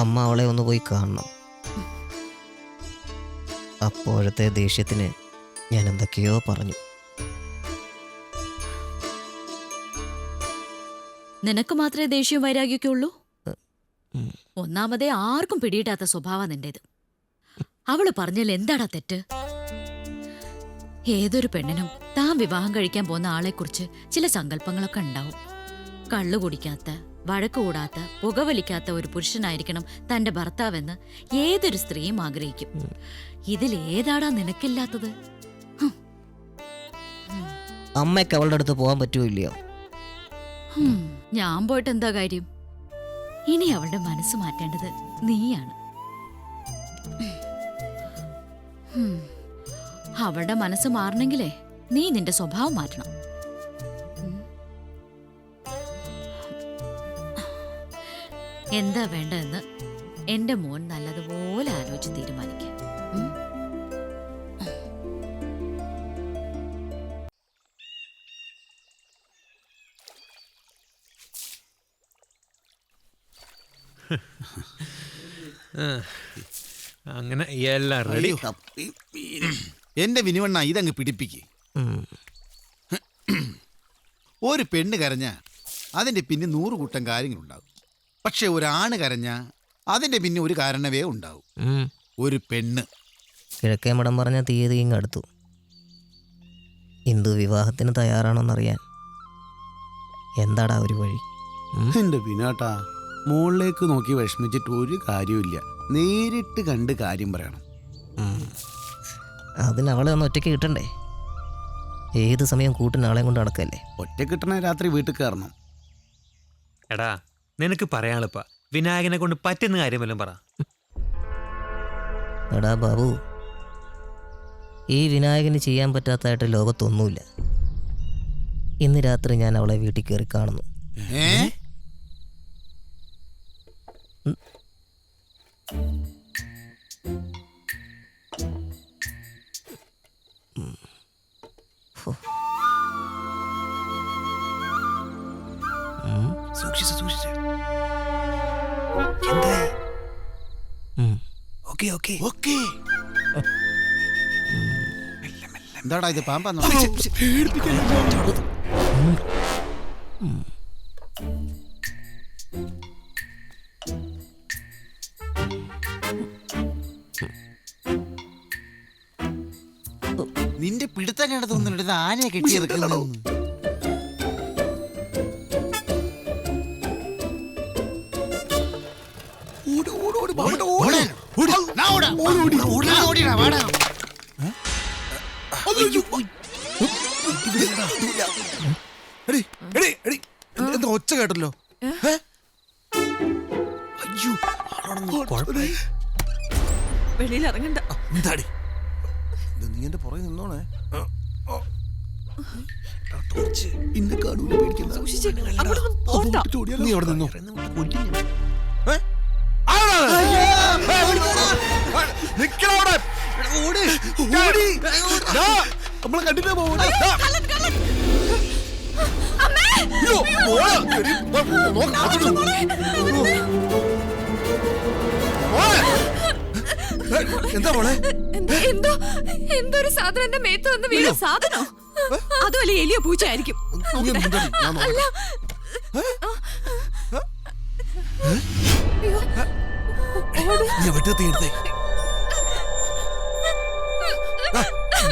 അമ്മ അവളെ ഒന്ന് പോയി കാണണം. അപ്പോഴത്തെ ദേഷ്യത്തിന് ഞാൻ എന്തൊക്കെയോ പറഞ്ഞു. നിനക്ക് മാത്രമേ ദേഷ്യവും വൈരാഗ്യമൊക്കെ ഉള്ളൂ? ഒന്നാമതേ ആർക്കും പിടിയിട്ടാത്ത സ്വഭാവം നിന്റേത്. അവള് പറഞ്ഞാൽ എന്താടാ തെറ്റ്? ഏതൊരു പെണ്ണിനും താൻ വിവാഹം കഴിക്കാൻ പോകുന്ന ആളെക്കുറിച്ച് ചില സങ്കല്പങ്ങളൊക്കെ ഉണ്ടാവും. കള്ളു കുടിക്കാത്ത, വഴക്ക് കൂടാത്ത, പുകവലിക്കാത്ത ഒരു പുരുഷനായിരിക്കണം തന്റെ ഭർത്താവെന്ന് ഏതൊരു സ്ത്രീയും ആഗ്രഹിക്കും. ഇതിലേതാടാ നിനക്കില്ലാത്തത്? അമ്മയ്ക്ക് അവളുടെ അടുത്ത് പോകാൻ പറ്റുമോ ഇല്ലയോ? ഞാൻ പോയിട്ട് എന്താ കാര്യം? ഇനി അവളുടെ മനസ്സ് മാറ്റേണ്ടത് നീയാണ്. അവളുടെ മനസ്സ് മാറണമെങ്കിലേ നീ നിന്റെ സ്വഭാവം മാറ്റണം. എന്താ വേണ്ടതെന്ന് എന്റെ മോൻ നല്ലതുപോലെ ആലോചിച്ച് തീരുമാനിക്കുക. അങ്ങനെ എല്ലാം റെഡി. എന്റെ വിനുവണ്ണ ഇതങ്ങ് പിടിപ്പിക്ക്. ഒരു പെണ്ണ് കരഞ്ഞ അതിന്റെ പിന്നെ 100 കൂട്ടം കാര്യങ്ങളുണ്ടാവും. പക്ഷെ ഒരാണ് കരഞ്ഞ അതിന്റെ പിന്നെ ഒരു കാരണവേ ഉണ്ടാവും. ഒരു പെണ്ണ്. കിഴക്കേ മഠം പറഞ്ഞ തീയതി ഇങ്ങടുത്തു. ഇന്ദു വിവാഹത്തിന് തയ്യാറാണോന്നറിയാൻ എന്താടാ ഒരു വഴി? എന്റെ വിനാട്ടാ, മുകളിലേക്ക് നോക്കി വിഷമിച്ചിട്ട് ഒരു കാര്യമില്ല. നേരിട്ട് കണ്ട് കാര്യം പറയണം. അതിന് അവളെ ഒന്ന് ഒറ്റയ്ക്ക് കിട്ടണ്ടേ? ഏത് സമയം കൂട്ടിന് ആളെ കൊണ്ട് നടക്കല്ലേ? ഒറ്റ കിട്ടണ രാത്രി വീട്ടിൽ കയറണം. എടാ, നിനക്ക് പറയാളിപ്പ വിനായകനെ കൊണ്ട് പറ്റുന്ന കാര്യമെല്ലാം പറ. എടാ ബാബു, ഈ വിനായകന് ചെയ്യാൻ പറ്റാത്തതായിട്ട് ലോകത്തൊന്നുമില്ല. ഇന്ന് രാത്രി ഞാൻ അവളെ വീട്ടിൽ കയറി കാണുന്നു. സൂക്ഷിച്ച് സൂക്ഷിച്ച്. എന്താടാ ഇത്? പാമ്പാന്നോ? നിന്റെ പിടുത്തം കണ്ട തോന്നുന്നുണ്ട് ഇത് ആനയെ കെട്ടിയെടുക്കുന്നു. എന്താ ഒച്ച കേട്ടല്ലോ? വെളിയിൽ ഇറങ്ങണ്ട. എന്താടി നീ എന്റെ പുറകെ നിന്നോണേ. ഇന്നെ കാണൂല, പേടിക്കണ്ട. നീ അവിടെ നിന്നോ. നമ്മളെ കണ്ടിട്ടേ പോകണ്ട. എന്താ മോളെ? എന്തോ ഒരു സാധനം എന്റെ മേത്ത് വന്ന് വീണ സാധനോ? അതുമല്ല എലിയോ പൂച്ച ആയിരിക്കും.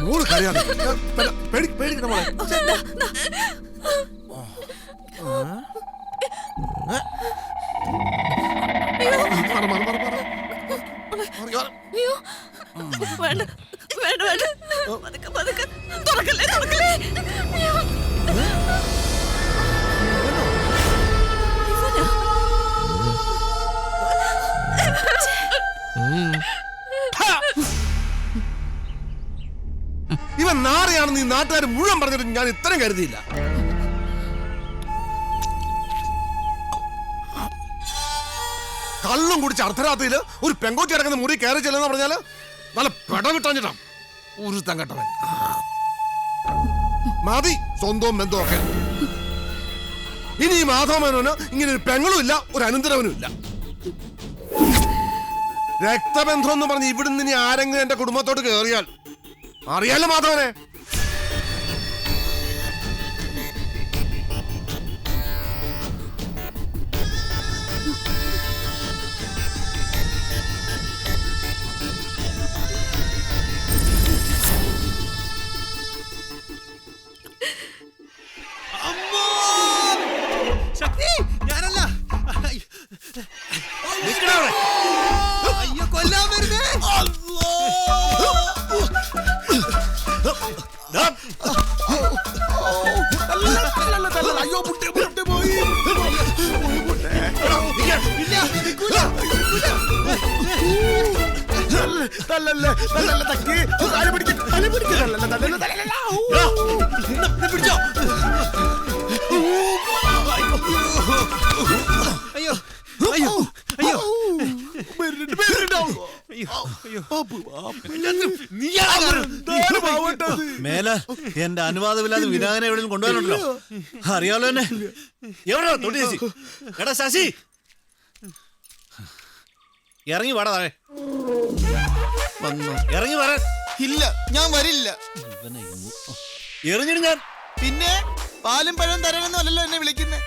മോള് കരയാതെ പേടിക്കണ മോളെ. വേണ്ട വേണ്ട വേണ്ട, പതുക്കെ പതുക്കെ. തുറക്കല്ലേ തുറക്കല്ലേ. ഇവൻ നാറിയാണെന്ന് ഈ നാട്ടുകാർ മുഴുവൻ പറഞ്ഞിട്ട് ഞാൻ ഇത്രയും കരുതിയില്ല. കള്ളും കുടിച്ച് അർദ്ധരാത്രിയില് ഒരു പെങ്കോച്ചി കിടക്കുന്ന മുറി കയറി ചെല്ലെന്ന് പറഞ്ഞാല് നല്ല പെടവിട്ടാഞ്ഞിട്ടാ ഒരു തങ്കട്ടവൻ. മതി സ്വന്തവും ബന്ധവും ഒക്കെ. ഇനി ഈ മാധവമേനോന് ഇങ്ങനെ ഒരു പെങ്ങളും ഇല്ല, ഒരു അനന്തരവനും ഇല്ല. രക്തബന്ധം എന്ന് പറഞ്ഞ് ഇവിടുന്ന് ഇനി ആരെങ്കിലും എന്റെ കുടുംബത്തോട് കയറിയാൽ അറിയാലോ മാധവനെ. അയ്യോ മുട്ട പോയി. അയ്യോ അയ്യോ അയ്യോ മേല എന്റെ അനുവാദമില്ലാതെ വിനായകനെ എവിടെയും കൊണ്ടുപോകാനുണ്ടല്ലോ. അറിയാലോ എന്നെ. എവിടെയോ തൊട്ടി ചേച്ചി. എടാ ശശി, ഇറങ്ങി വാടാ താഴെ. ഇറങ്ങി വരാൻ. ഇല്ല, ഞാൻ വരില്ല. എറിഞ്ഞിട്ട് ഞാൻ പിന്നെ പാലും പഴം തരണമെന്നല്ലോ എന്നെ വിളിക്കുന്നത്.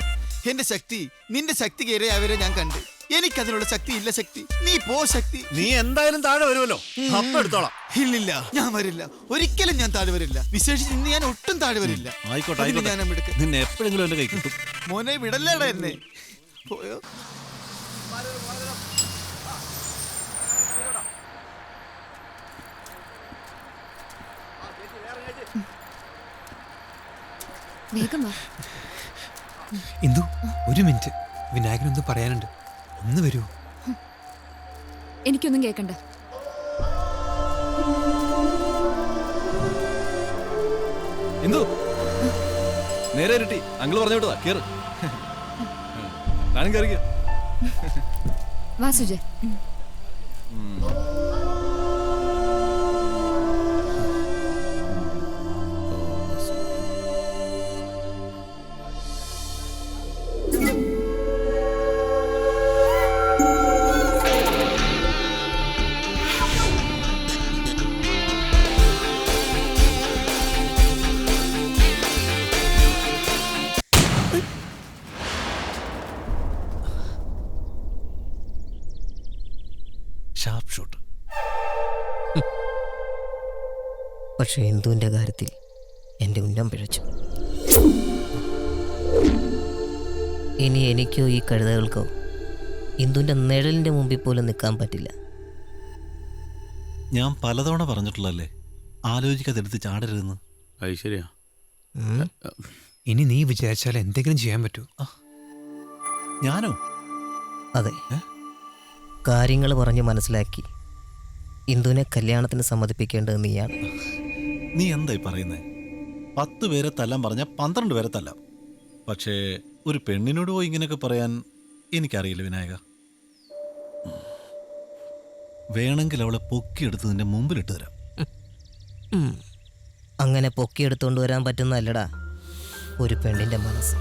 എന്റെ ശക്തി നിന്റെ ശക്തിക്ക് ഇരയാവരെ ഞാൻ കണ്ട്. എനിക്കതിനുള്ള ശക്തി ഇല്ല. ശക്തി നീ പോ. ശക്തി നീ എന്തായാലും താഴെ വരുമല്ലോ, അപ്പം എടുത്തോളാം. ഇല്ലില്ല, ഞാൻ വരില്ല. ഒരിക്കലും ഞാൻ താഴെ വരില്ല. വിശേഷിച്ച് ഇന്ന് ഞാൻ ഒട്ടും താഴെ വരില്ല. ആയിക്കോട്ടെ അതിന് ആയിക്കോട്ടെ. ഞാൻ എടുക്ക. നിന്നെ എപ്പോഴെങ്കിലും എന്റെ കൈ കിട്ടും. മോനെ വിടല്ലേടാ എന്നെ. പോയോ? വേഗം വാ. ഇന്ദു, ഒരു മിനിറ്റ്, വിനായകനൊന്നും പറയാനുണ്ട്. ഒന്ന് വരൂ. എനിക്കൊന്നും കേക്കണ്ട. ഇന്ദു, നേരെ ഇരുട്ടി. അങ്കിള് പറഞ്ഞു വിട്ടതാ, കേറ്. ഞാനും കയറിക്ക. വാ സുജയ്. Sharp shot. പക്ഷെ എന്തുവിൻ്റെ കാര്യത്തിൽ എൻ്റെ ഉന്നം പിഴച്ചു. ഇനി എനിക്കോ ഈ കഴുതകൾക്കോ ഇന്ദുവിൻ്റെ നിഴലിൻ്റെ മുമ്പിൽ പോലും നിൽക്കാൻ പറ്റില്ല. ഞാൻ പലതവണ പറഞ്ഞിട്ടുള്ളല്ലേ, ആലോചിക്കാതെ എടുത്ത് ചാടരുതെന്ന്. അത് ശരിയാ. ഇനി നീ വിചാരിച്ചാൽ എന്തെങ്കിലും ചെയ്യാൻ പറ്റൂ. ഞാനോ? അതെ, കാര്യങ്ങൾ പറഞ്ഞ് മനസ്സിലാക്കി ഇന്ദുവിനെ കല്യാണത്തിന് സമ്മതിപ്പിക്കേണ്ടത് നീയാണ്. നീ എന്തായി പറയുന്നേ? 10 പേരെ തല്ലാൻ പറഞ്ഞ 12 പേരെ തല്ലാം. പക്ഷേ ഒരു പെണ്ണിനോട് പോയി ഇങ്ങനെയൊക്കെ പറയാൻ എനിക്കറിയില്ല വിനായക. വേണമെങ്കിൽ അവളെ പൊക്കിയെടുത്ത് നിന്റെ മുമ്പിലിട്ട് തരാം. അങ്ങനെ പൊക്കിയെടുത്തുകൊണ്ട് വരാൻ പറ്റുന്നതല്ലടാ ഒരു പെണ്ണിൻ്റെ മനസ്സ്.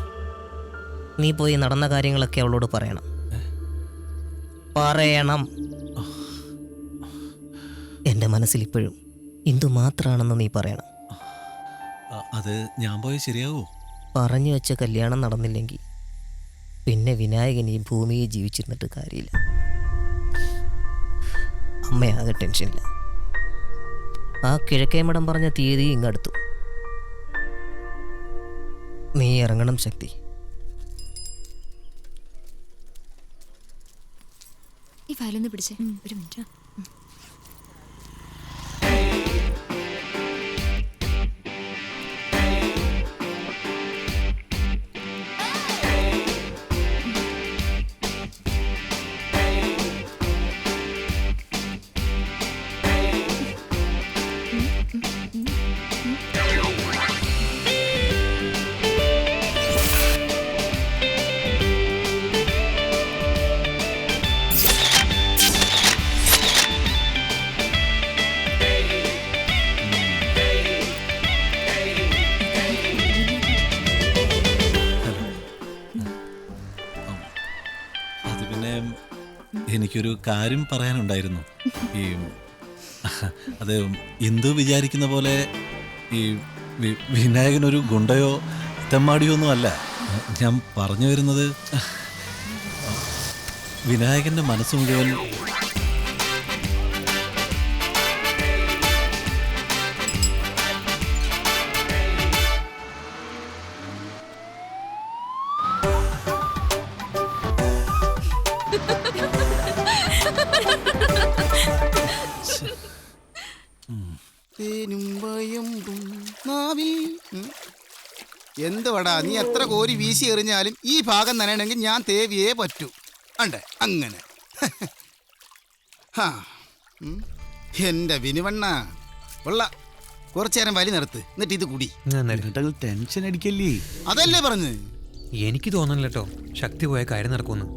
നീ പോയി നടന്ന കാര്യങ്ങളൊക്കെ അവളോട് പറയണം. എൻ്റെ മനസ്സിൽ ഇപ്പോഴും ഇന്ദു മാത്രമാണെന്ന് നീ പറയണം. അത് ഞാൻ പോയാൽ ശരിയാവോ? പറഞ്ഞു വെച്ച കല്യാണം നടന്നില്ലെങ്കിൽ പിന്നെ വിനായകൻ ഈ ഭൂമിയിൽ ജീവിച്ചിരുന്നിട്ട് കാര്യമില്ല. അമ്മയാകെ ടെൻഷനില്ല. ആ കിഴക്കേമഠം പറഞ്ഞ തീയതി ഇങ്ങടുത്തു. നീ ഇറങ്ങണം ശക്തി. ഈ ഫയലൊന്ന് പിടിച്ചേ. ഒരു മിനിറ്റ്. എനിക്കൊരു കാര്യം പറയാനുണ്ടായിരുന്നു. ഈ അത് എന്തു വിചാരിക്കുന്ന പോലെ ഈ വിനായകനൊരു ഗുണ്ടയോ തെമ്മാടിയോ ഒന്നും അല്ല. ഞാൻ പറഞ്ഞു വരുന്നത് വിനായകന്റെ മനസ്സ് മുഴുവൻ എന്തുവാടാ നീ എത്ര കോരി വീശി എറിഞ്ഞാലും ഈ ഭാഗം നനയണമെങ്കിൽ ഞാൻ തേവിയേ പറ്റൂ. അണ്ടേ അങ്ങനെ. എന്റെ വിനുവണ്ണ കൊള്ള. കുറച്ചു നേരം വലി നിർത്ത്, എന്നിട്ട് ഇത് കുടി. ടെൻഷൻ അടിക്കല്ലേ? അതല്ലേ പറഞ്ഞ്. എനിക്ക് തോന്നണില്ല കേട്ടോ ശക്തി പോയ കാര്യം നടക്കുമെന്ന്.